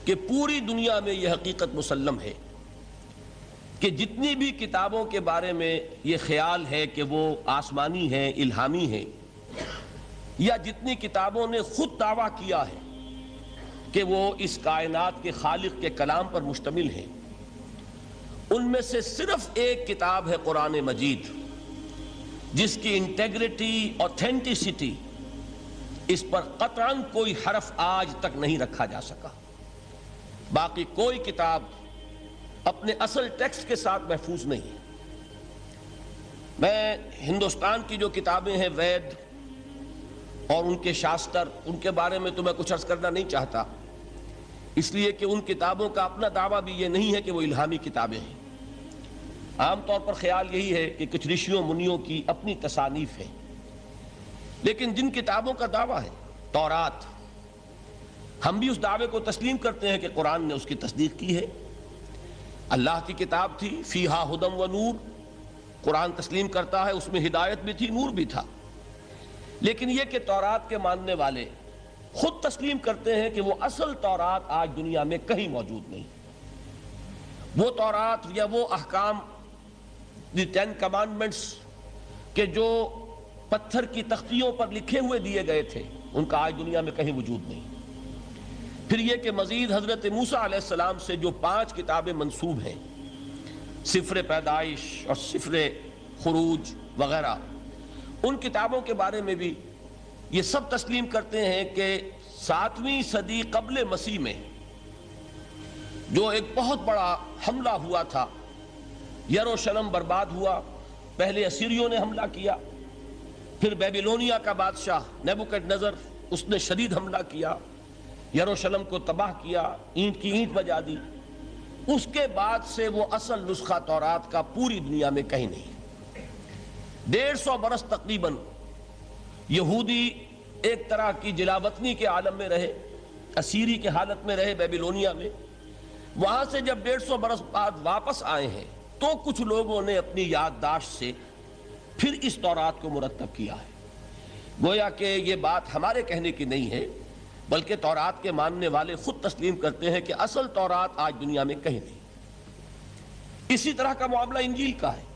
کہ پوری دنیا میں یہ حقیقت مسلم ہے کہ جتنی بھی کتابوں کے بارے میں یہ خیال ہے کہ وہ آسمانی ہیں، الہامی ہیں، یا جتنی کتابوں نے خود دعویٰ کیا ہے کہ وہ اس کائنات کے خالق کے کلام پر مشتمل ہیں، ان میں سے صرف ایک کتاب ہے قرآن مجید، جس کی انٹیگریٹی، اوتھینٹسٹی، اس پر قطعاً کوئی حرف آج تک نہیں رکھا جا سکا۔ باقی کوئی کتاب اپنے اصل ٹیکسٹ کے ساتھ محفوظ نہیں ہے۔ میں ہندوستان کی جو کتابیں ہیں، وید اور ان کے شاستر، ان کے بارے میں تو میں کچھ عرض کرنا نہیں چاہتا، اس لیے کہ ان کتابوں کا اپنا دعویٰ بھی یہ نہیں ہے کہ وہ الہامی کتابیں ہیں۔ عام طور پر خیال یہی ہے کہ کچھ رشیوں منیوں کی اپنی تصانیف ہیں، لیکن جن کتابوں کا دعویٰ ہے، تورات، ہم بھی اس دعوے کو تسلیم کرتے ہیں کہ قرآن نے اس کی تصدیق کی ہے۔ اللہ کی کتاب تھی، فیہا ہدی و نور، قرآن تسلیم کرتا ہے اس میں ہدایت بھی تھی، نور بھی تھا۔ لیکن یہ کہ تورات کے ماننے والے خود تسلیم کرتے ہیں کہ وہ اصل تورات آج دنیا میں کہیں موجود نہیں۔ وہ تورات یا وہ احکام، دی 10 کمانڈمنٹس کہ جو پتھر کی تختیوں پر لکھے ہوئے دیے گئے تھے، ان کا آج دنیا میں کہیں وجود نہیں۔ پھر یہ کہ مزید حضرت موسیٰ علیہ السلام سے جو 5 کتابیں منسوب ہیں، سفر پیدائش اور سفر خروج وغیرہ، ان کتابوں کے بارے میں بھی یہ سب تسلیم کرتے ہیں کہ 7ویں صدی قبل مسیح میں جو ایک بہت بڑا حملہ ہوا تھا، یروشلم برباد ہوا، پہلے اسیریوں نے حملہ کیا، پھر بیبیلونیا کا بادشاہ نیبوکڈ نظر، اس نے شدید حملہ کیا، یروشلم کو تباہ کیا، اینٹ کی اینٹ بجا دی۔ اس کے بعد سے وہ اصل نسخہ تورات کا پوری دنیا میں کہیں نہیں۔ 150 برس تقریباً یہودی ایک طرح کی جلاوطنی کے عالم میں رہے، اسیری کے حالت میں رہے، بیبیلونیا میں۔ وہاں سے جب 150 برس بعد واپس آئے ہیں تو کچھ لوگوں نے اپنی یادداشت سے پھر اس تورات کو مرتب کیا ہے۔ گویا کہ یہ بات ہمارے کہنے کی نہیں ہے، بلکہ تورات کے ماننے والے خود تسلیم کرتے ہیں کہ اصل تورات آج دنیا میں کہیں نہیں۔ اسی طرح کا معاملہ انجیل کا ہے۔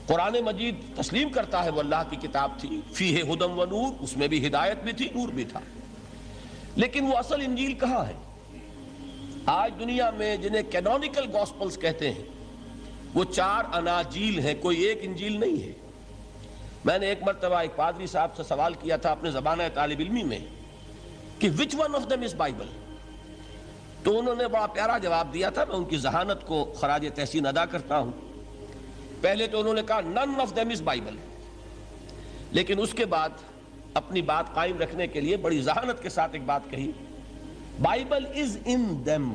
قرآن مجید تسلیم کرتا ہے وہ اللہ کی کتاب تھی، فیہ ہدی و نور، اس میں بھی ہدایت بھی تھی، نور بھی تھا، لیکن وہ اصل انجیل کہاں ہے؟ آج دنیا میں جنہیں کینونیکل گاسپلز کہتے ہیں، وہ 4 اناجیل ہیں، کوئی ایک انجیل نہیں ہے۔ میں نے ایک مرتبہ ایک پادری صاحب سے سوال کیا تھا اپنے زمانہ طالب علمی میں کہ which one of them is Bible؟ تو انہوں نے بڑا پیارا جواب دیا تھا، میں ان کی ذہانت کو خراج تحسین ادا کرتا ہوں۔ پہلے تو انہوں نے کہا none of them is Bible، لیکن اس کے بعد اپنی بات قائم رکھنے کے لیے بڑی ذہانت کے ساتھ ایک بات کہی، بائبل از ان them،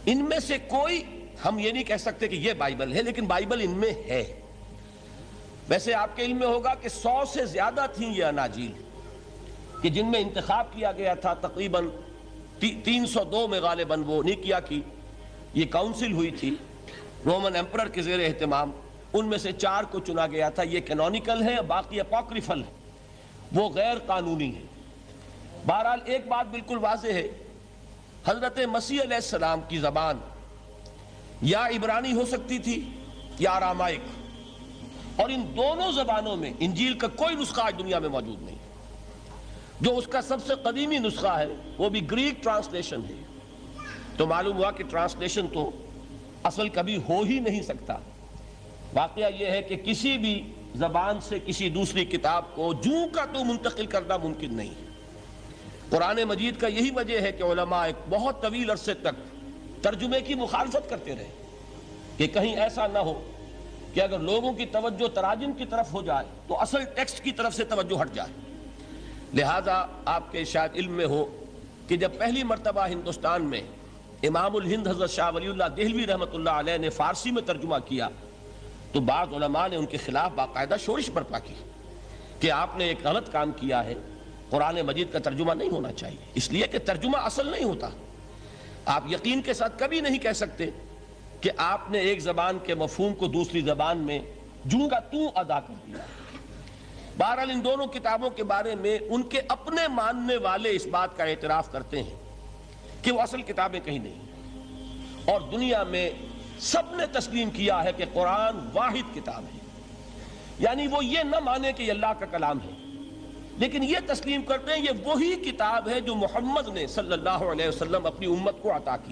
ان میں سے کوئی، ہم یہ نہیں کہہ سکتے کہ یہ بائبل ہے، لیکن بائبل ان میں ہے۔ ویسے آپ کے علم میں ہوگا کہ 100 سے زیادہ تھیں یہ اناجیل کہ جن میں انتخاب کیا گیا تھا، تقریباً 302 میں غالباً وہ نیکیا کی یہ کاؤنسل ہوئی تھی رومن ایمپرر کے زیر اہتمام، ان میں سے 4 کو چنا گیا تھا۔ یہ کینونیکل ہے، باقی اپوکریفل ہے، وہ غیر قانونی ہے۔ بہرحال ایک بات بالکل واضح ہے، حضرت مسیح علیہ السلام کی زبان یا عبرانی ہو سکتی تھی یا ارامائک، اور ان دونوں زبانوں میں انجیل کا کوئی نسخہ آج دنیا میں موجود نہیں۔ جو اس کا سب سے قدیمی نسخہ ہے وہ بھی گریک ٹرانسلیشن ہے، تو معلوم ہوا کہ ٹرانسلیشن تو اصل کبھی ہو ہی نہیں سکتا۔ واقعہ یہ ہے کہ کسی بھی زبان سے کسی دوسری کتاب کو جوں کا تو منتقل کرنا ممکن نہیں ہے۔ قرآن مجید کا یہی وجہ ہے کہ علماء ایک بہت طویل عرصے تک ترجمے کی مخالفت کرتے رہے کہ کہیں ایسا نہ ہو کہ اگر لوگوں کی توجہ تراجم کی طرف ہو جائے تو اصل ٹیکسٹ کی طرف سے توجہ ہٹ جائے۔ لہذا آپ کے شاید علم میں ہو کہ جب پہلی مرتبہ ہندوستان میں امام الہند حضرت شاہ ولی اللہ دہلوی رحمۃ اللہ علیہ نے فارسی میں ترجمہ کیا تو بعض علماء نے ان کے خلاف باقاعدہ شورش برپا کی کہ آپ نے ایک غلط کام کیا ہے، قرآن مجید کا ترجمہ نہیں ہونا چاہیے، اس لیے کہ ترجمہ اصل نہیں ہوتا۔ آپ یقین کے ساتھ کبھی نہیں کہہ سکتے کہ آپ نے ایک زبان کے مفہوم کو دوسری زبان میں جوں کا توں ادا کر دیا۔ بہرحال ان دونوں کتابوں کے بارے میں ان کے اپنے ماننے والے اس بات کا اعتراف کرتے ہیں کہ وہ اصل کتابیں کہیں نہیں، اور دنیا میں سب نے تسلیم کیا ہے کہ قرآن واحد کتاب ہے، یعنی وہ یہ نہ مانے کہ یہ اللہ کا کلام ہے، لیکن یہ تسلیم کرتے ہیں یہ وہی کتاب ہے جو محمد نے صلی اللہ علیہ وسلم اپنی امت کو عطا کی۔